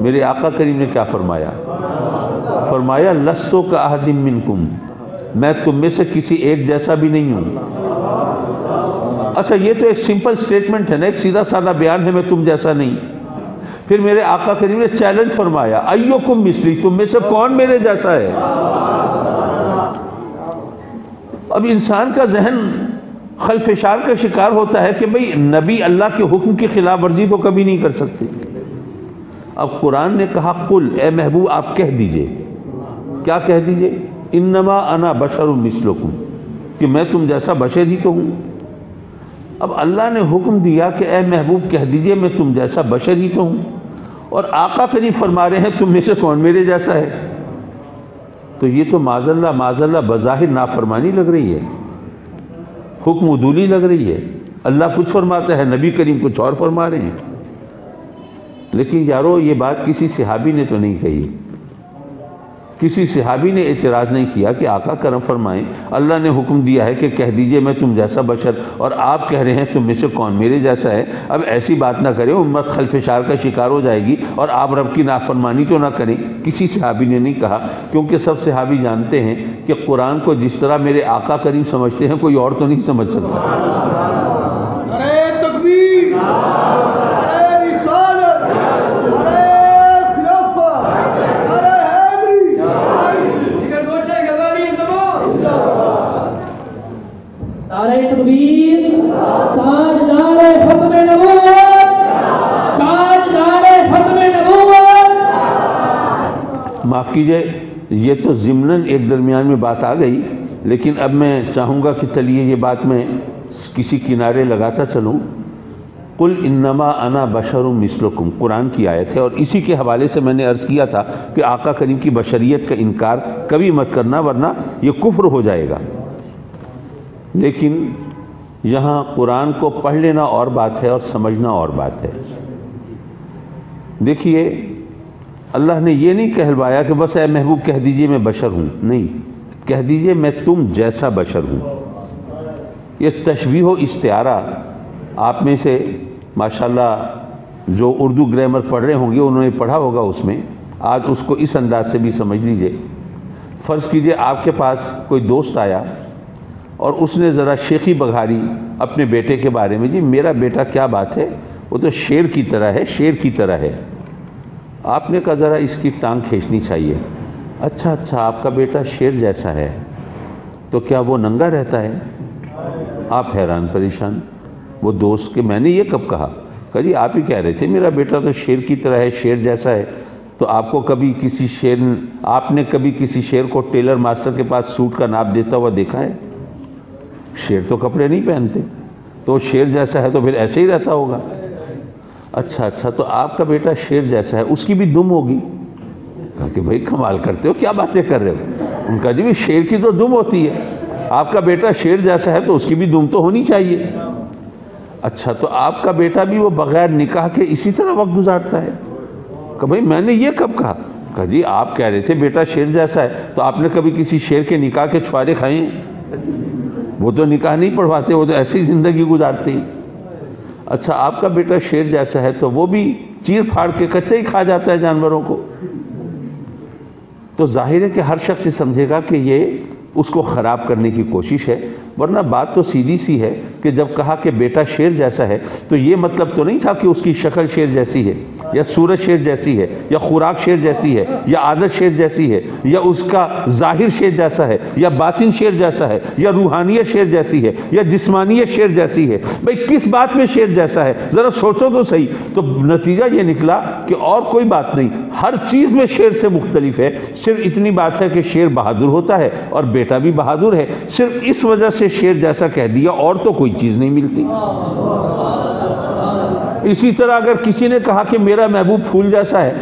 میرے آقا کریم نے کیا فرمایا؟ فرمایا لستو کا احد منکم، میں تم میں سے کسی ایک جیسا بھی نہیں ہوں۔ اچھا یہ تو ایک سمپل سٹیٹمنٹ ہے نا، ایک سیدھا سادہ بیان ہے، میں تم جیسا نہیں۔ پھر میرے آقا کریم نے چیلنج فرمایا ایوکم مثلی، تم میں سے کون میرے جیسا ہے؟ اب انسان کا ذہن خلفشار کا شکار ہوتا ہے کہ بھئی نبی اللہ کے حکم کی خلاف ورزی تو کبھی نہیں کر سکتے۔ اب قرآن نے کہا قل، اے محبوب آپ کہہ دیجئے، کیا کہہ دیجئے؟ انما انا بشر مثلکم، کہ میں تم جیسا بشر ہی تو ہوں۔ اب اللہ نے حکم دیا کہ اے محبوب کہہ دیجئے میں تم جیسا بشر ہی تو ہوں، اور آقا کریم فرما رہے ہیں تم میں سے کون میرے جیسا ہے؟ تو یہ تو معاذ اللہ بظاہر نافرمانی لگ رہی ہے، حکم عدولی لگ رہی ہے۔ اللہ کچھ فرماتا ہے، نبی کریم کچھ اور فرما رہے ہیں۔ لیکن یارو یہ بات کسی صحابی نے تو نہیں کہی، کسی صحابی نے اعتراض نہیں کیا کہ آقا کرم فرمائیں اللہ نے حکم دیا ہے کہ کہہ دیجئے میں تم جیسا بشر، اور آپ کہہ رہے ہیں تم میں سے کون میرے جیسا ہے۔ اب ایسی بات نہ کریں، امت خلفشار کا شکار ہو جائے گی اور آپ رب کی نافرمانی تو نہ کریں۔ کسی صحابی نے نہیں کہا، کیونکہ سب صحابی جانتے ہیں کہ قرآن کو جس طرح میرے آقا کریم سمجھتے ہیں کوئی اور تو نہیں سمجھ سکتا۔ نعرہ تکبیر، نعرہ رسالت، نعرہ خلافت، نعرہ حیدری، نعرہ تکبیر، تاجدار ختم نبوت، تاجدار ختم نبوت۔ معاف کیجئے، یہ تو ضمناً ایک درمیان میں بات آ گئی، لیکن اب میں چاہوں گا کہ چلیے یہ بات میں کسی کنارے لگاتا چلوں۔ قل انما انا بشر مثلکم، قرآن کی آیت ہے، اور اسی کے حوالے سے میں نے عرض کیا تھا کہ آقا کریم کی بشریت کا انکار کبھی مت کرنا، ورنہ یہ کفر ہو جائے گا۔ لیکن یہاں قرآن کو پڑھ لینا اور بات ہے اور سمجھنا اور بات ہے۔ دیکھیے اللہ نے یہ نہیں کہلوایا کہ بس اے محبوب کہہ دیجئے میں بشر ہوں، نہیں، کہہ دیجئے میں تم جیسا بشر ہوں۔ یہ تشبیہ و استعارہ آپ میں سے ماشاءاللہ جو اردو گرامر پڑھ رہے ہوں گے انہوں نے پڑھا ہوگا، اس میں آج اس کو اس انداز سے بھی سمجھ لیجئے۔ فرض کیجئے آپ کے پاس کوئی دوست آیا اور اس نے ذرا شیخی بگھاری اپنے بیٹے کے بارے میں، جی میرا بیٹا کیا بات ہے، وہ تو شیر کی طرح ہے، شیر کی طرح ہے۔ آپ نے کہا ذرا اس کی ٹانگ کھینچنی چاہیے۔ اچھا آپ کا بیٹا شیر جیسا ہے تو کیا وہ ننگا رہتا ہے؟ آپ حیران پریشان، وہ دوست کہ میں نے یہ کب کہا؟ کہا جی آپ ہی کہہ رہے تھے میرا بیٹا تو شیر کی طرح ہے، شیر جیسا ہے۔ تو آپ کو کبھی آپ نے کبھی کسی شیر کو ٹیلر ماسٹر کے پاس سوٹ کا ناپ دیتا ہوا دیکھا ہے؟ شیر تو کپڑے نہیں پہنتے، تو شیر جیسا ہے تو پھر ایسے ہی رہتا ہوگا۔ اچھا تو آپ کا بیٹا شیر جیسا ہے، اس کی بھی دم ہوگی؟ کہا کہ بھائی کمال کرتے ہو، کیا باتیں کر رہے ہو؟ ان کا جی شیر کی تو دم ہوتی ہے، آپ کا بیٹا شیر جیسا ہے تو اس کی بھی دم تو ہونی چاہیے۔ اچھا تو آپ کا بیٹا بھی وہ بغیر نکاح کے اسی طرح وقت گزارتا ہے؟ کہ بھائی میں نے یہ کب کہا؟ کہا جی آپ کہہ رہے تھے بیٹا شیر جیسا ہے، تو آپ نے کبھی کسی شیر کے نکاح کے چھوارے کھائے ہیں؟ وہ تو نکاح نہیں پڑھواتے، وہ تو ایسی زندگی گزارتے ہیں۔ اچھا آپ کا بیٹا شیر جیسا ہے تو وہ بھی چیر پھاڑ کے کچا ہی کھا جاتا ہے جانوروں کو۔ تو ظاہر ہے کہ ہر شخص یہ سمجھے گا کہ یہ اس کو خراب کرنے کی کوشش ہے، ورنہ بات تو سیدھی سی ہے کہ جب کہا کہ بیٹا شیر جیسا ہے تو یہ مطلب تو نہیں تھا کہ اس کی شکل شیر جیسی ہے، یا صورت شیر جیسی ہے، یا خوراک شیر جیسی ہے، یا عادت شیر جیسی ہے، یا اس کا ظاہر شیر جیسا ہے، یا باطن شیر جیسا ہے، یا روحانیت شیر جیسی ہے، یا جسمانیت شیر جیسی ہے۔ بھئی کس بات میں شیر جیسا ہے؟ ذرا سوچو تو صحیح۔ تو نتیجہ یہ نکلا کہ اور کوئی بات نہیں، ہر چیز میں شیر سے مختلف ہے، صرف اتنی بات ہے کہ شیر بہادر ہوتا ہے اور بیٹا بھی بہادر ہے، صرف اس وجہ سے شیر جیسا کہہ دیا، اور تو کوئی چیز نہیں ملتی۔ اسی طرح اگر کسی نے کہا کہ میرا محبوب پھول جیسا ہے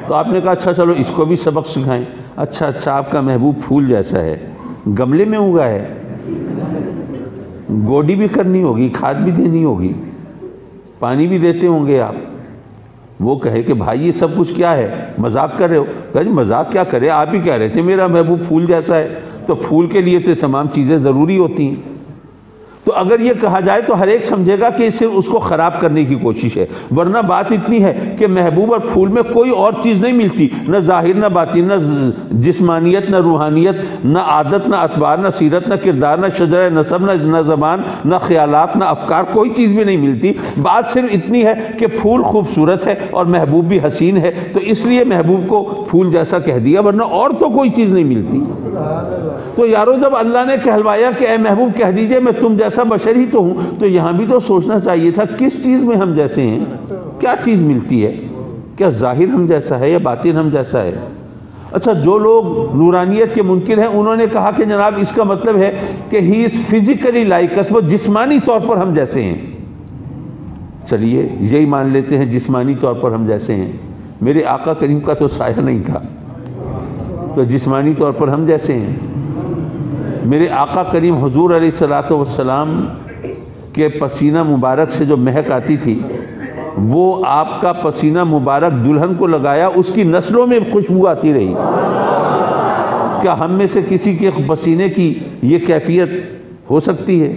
تو آپ نے کہا اچھا چلو اس کو بھی سبق سکھائیں۔ اچھا آپ کا محبوب پھول جیسا ہے، گملے میں اگا ہے، گوڈی بھی کرنی ہوگی، کھاد بھی دینی ہوگی، پانی بھی دیتے ہوں گے آپ۔ وہ کہے کہ بھائی یہ سب کچھ کیا ہے، مذاق کر رہے ہو؟ کہا جی مذاق کیا کرے، آپ ہی کہہ رہے تھے میرا محبوب پھول جیسا ہے، تو پھول کے لیے تو تمام چیزیں ضروری ہوتی ہیں۔ تو اگر یہ کہا جائے تو ہر ایک سمجھے گا کہ صرف اس کو خراب کرنے کی کوشش ہے، ورنہ بات اتنی ہے کہ محبوب اور پھول میں کوئی اور چیز نہیں ملتی، نہ ظاہر نہ باطن، نہ جسمانیت نہ روحانیت، نہ عادت نہ اعتبار، نہ سیرت نہ کردار، نہ شجرہ نسب، نہ زبان، نہ خیالات، نہ افکار، کوئی چیز بھی نہیں ملتی۔ بات صرف اتنی ہے کہ پھول خوبصورت ہے اور محبوب بھی حسین ہے، تو اس لیے محبوب کو پھول جیسا کہہ دیا، ورنہ اور تو کوئی چیز نہیں ملتی۔ تو یارو جب اللہ نے کہلوایا کہ اے محبوب کہہ دیجئے میں تم جیسا بشر ہی تو ہوں، تو یہاں بھی تو سوچنا چاہیے تھا کس چیز میں ہم جیسے ہیں، کیا چیز ملتی ہے، کیا ظاہر ہم جیسا ہے یا باطن ہم جیسا ہے؟ اچھا، جو لوگ نورانیت کے منکر ہیں انہوں نے کہا کہ جناب اس کا مطلب ہے کہ ہی از فزیکلی لائک اس، وہ جسمانی طور پر ہم جیسے ہیں۔ چلیے یہی مان لیتے ہیں جسمانی طور پر ہم جیسے ہیں، میرے آقا کریم کا تو سایہ نہیں تھا، تو جسمانی طور پر ہم جیسے ہیں۔ میرے آقا کریم حضور علیہ الصلوۃ والسلام کے پسینہ مبارک سے جو مہک آتی تھی، وہ آپ کا پسینہ مبارک دلہن کو لگایا اس کی نسلوں میں خوشبو آتی رہی۔ کیا ہم میں سے کسی کے پسینے کی یہ کیفیت ہو سکتی ہے؟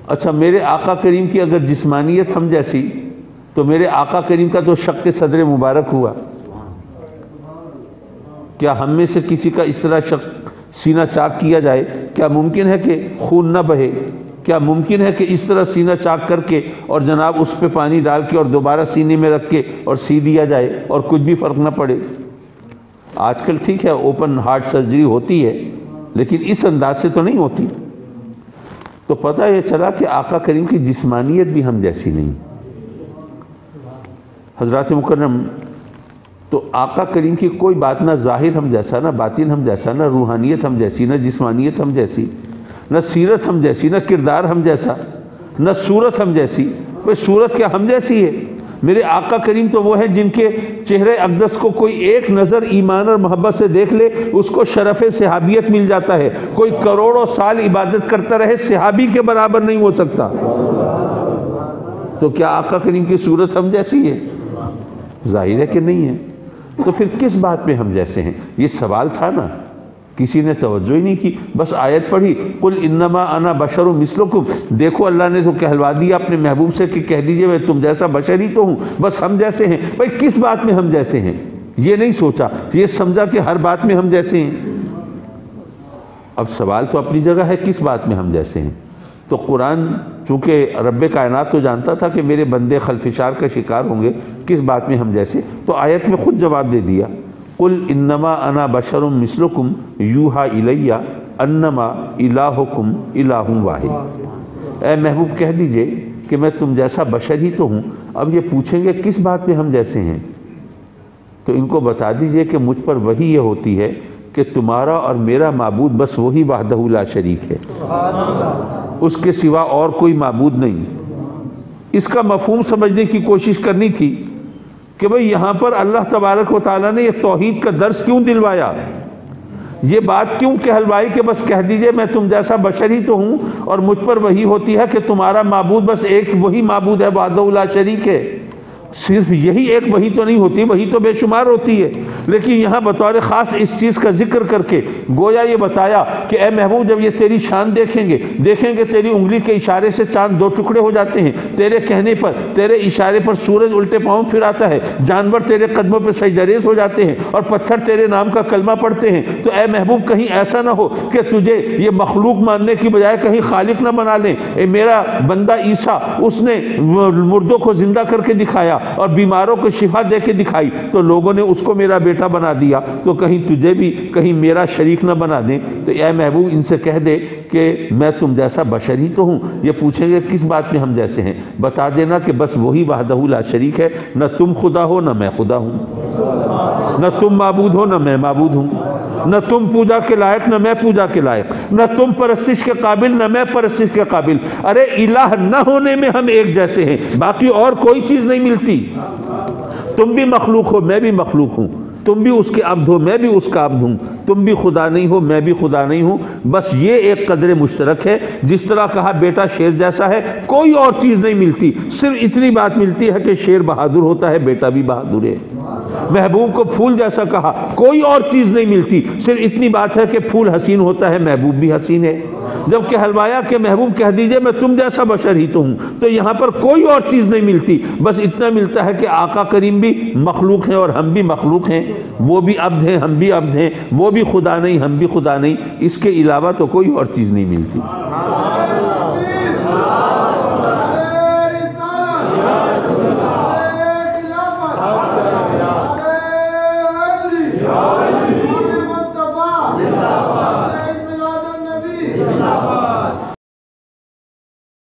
اچھا، میرے آقا کریم کی اگر جسمانیت ہم جیسی، تو میرے آقا کریم کا تو شق صدر مبارک ہوا۔ کیا ہم میں سے کسی کا اس طرح سینہ چاک کیا جائے؟ کیا ممکن ہے کہ خون نہ بہے؟ کیا ممکن ہے کہ اس طرح سینہ چاک کر کے اور جناب اس پہ پانی ڈال کے اور دوبارہ سینے میں رکھ کے اور سی دیا جائے اور کچھ بھی فرق نہ پڑے؟ آج کل ٹھیک ہے اوپن ہارٹ سرجری ہوتی ہے، لیکن اس انداز سے تو نہیں ہوتی۔ تو پتہ یہ چلا کہ آقا کریم کی جسمانیت بھی ہم جیسی نہیں۔ حضرات مکرم، تو آقا کریم کی کوئی بات نہ ظاہر ہم جیسا، نہ باطن ہم جیسا، نہ روحانیت ہم جیسی، نہ جسمانیت ہم جیسی، نہ سیرت ہم جیسی، نہ کردار ہم جیسا، نہ صورت ہم جیسی۔ کوئی صورت کیا ہم جیسی ہے؟ میرے آقا کریم تو وہ ہیں جن کے چہرے اقدس کو کوئی ایک نظر ایمان اور محبت سے دیکھ لے اس کو شرف صحابیت مل جاتا ہے۔ کوئی کروڑوں سال عبادت کرتا رہے صحابی کے برابر نہیں ہو سکتا۔ تو کیا آقا کریم کی صورت ہم جیسی ہے؟ ظاہر ہے کہ نہیں ہے۔ تو پھر کس بات میں ہم جیسے ہیں؟ یہ سوال تھا نا، کسی نے توجہ ہی نہیں کی، بس آیت پڑھی قل انما انا بشر مثلکم۔ دیکھو اللہ نے تو کہلوا دیا اپنے محبوب سے کہ کہہ دیجئے میں تم جیسا بشر ہی تو ہوں، بس ہم جیسے ہیں۔ بھائی کس بات میں ہم جیسے ہیں؟ یہ نہیں سوچا، یہ سمجھا کہ ہر بات میں ہم جیسے ہیں۔ اب سوال تو اپنی جگہ ہے کس بات میں ہم جیسے ہیں۔ تو قرآن چونکہ رب کائنات تو جانتا تھا کہ میرے بندے خلفشار کا شکار ہوں گے، کس بات میں ہم جیسے، تو آیت میں خود جواب دے دیا قل انما انا بشر مثلکم یوحی الی انما الہکم الہ واحد۔ اے محبوب کہہ دیجئے کہ میں تم جیسا بشر ہی تو ہوں۔ اب یہ پوچھیں گے کس بات میں ہم جیسے ہیں، تو ان کو بتا دیجئے کہ مجھ پر وحی یہ ہوتی ہے کہ تمہارا اور میرا معبود بس وہی وحدہ لا شریک ہے، اس کے سوا اور کوئی معبود نہیں۔ اس کا مفہوم سمجھنے کی کوشش کرنی تھی کہ بھئی یہاں پر اللہ تبارک و تعالیٰ نے یہ توحید کا درس کیوں دلوایا، یہ بات کیوں کہلوائی کہ بس کہہ دیجئے میں تم جیسا بشر ہی تو ہوں اور مجھ پر وہی ہوتی ہے کہ تمہارا معبود بس ایک وہی معبود ہے وحدہ لا شریک ہے۔ صرف یہی ایک وہی تو نہیں ہوتی، وہی تو بے شمار ہوتی ہے، لیکن یہاں بطور خاص اس چیز کا ذکر کر کے گویا یہ بتایا کہ اے محبوب جب یہ تیری شان دیکھیں گے تیری انگلی کے اشارے سے چاند دو ٹکڑے ہو جاتے ہیں، تیرے کہنے پر تیرے اشارے پر سورج الٹے پاؤں پھر آتا ہے، جانور تیرے قدموں پہ سجدہ ریز ہو جاتے ہیں اور پتھر تیرے نام کا کلمہ پڑھتے ہیں، تو اے محبوب کہیں ایسا نہ ہو کہ تجھے یہ مخلوق ماننے کی بجائے کہیں خالق نہ بنا لیں۔ اے میرا بندہ عیسیٰ، اس نے مردوں کو زندہ کر کے دکھایا اور بیماروں کو شفا دے کے دکھائی، تو لوگوں نے اس کو میرا بیٹا بنا دیا، تو کہیں تجھے بھی کہیں میرا شریک نہ بنا دیں۔ تو اے محبوب ان سے کہہ دے کہ میں تم جیسا بشر ہی تو ہوں۔ یہ پوچھیں گے کس بات میں ہم جیسے ہیں، بتا دینا کہ بس وہی وحدہ لا شریک ہے، نہ تم خدا ہو نہ میں خدا ہوں، نہ تم معبود ہو نہ میں معبود ہوں، نہ تم پوجا کے لائق نہ میں پوجا کے لائق، نہ تم پرستش کے قابل نہ میں پرستش کے قابل۔ ارے الہ نہ ہونے میں ہم ایک جیسے ہیں، باقی اور کوئی چیز نہیں ملتی۔ تم بھی مخلوق ہو میں بھی مخلوق ہوں، تم بھی اس کے عبد ہو میں بھی اس کا عبد ہوں، تم بھی خدا نہیں ہو میں بھی خدا نہیں ہوں، بس یہ ایک قدر مشترک ہے۔ جس طرح کہا بیٹا شیر جیسا ہے، کوئی اور چیز نہیں ملتی، صرف اتنی بات ملتی ہے کہ شیر بہادر ہوتا ہے، بیٹا بھی بہادر ہے۔ محبوب کو پھول جیسا کہا، کوئی اور چیز نہیں ملتی، صرف اتنی بات ہے کہ پھول حسین ہوتا ہے، محبوب بھی حسین ہے۔ جب کہلوایا کہ محبوب کہہ دیجئے میں تم جیسا بشر ہی تو ہوں، تو یہاں پر کوئی اور چیز نہیں ملتی، بس اتنا ملتا ہے کہ آقا کریم بھی مخلوق ہیں اور ہم بھی مخلوق ہیں، وہ بھی عبد ہیں ہم بھی عبد ہیں، وہ بھی خدا نہیں ہم بھی خدا نہیں، اس کے علاوہ تو کوئی اور چیز نہیں ملتی۔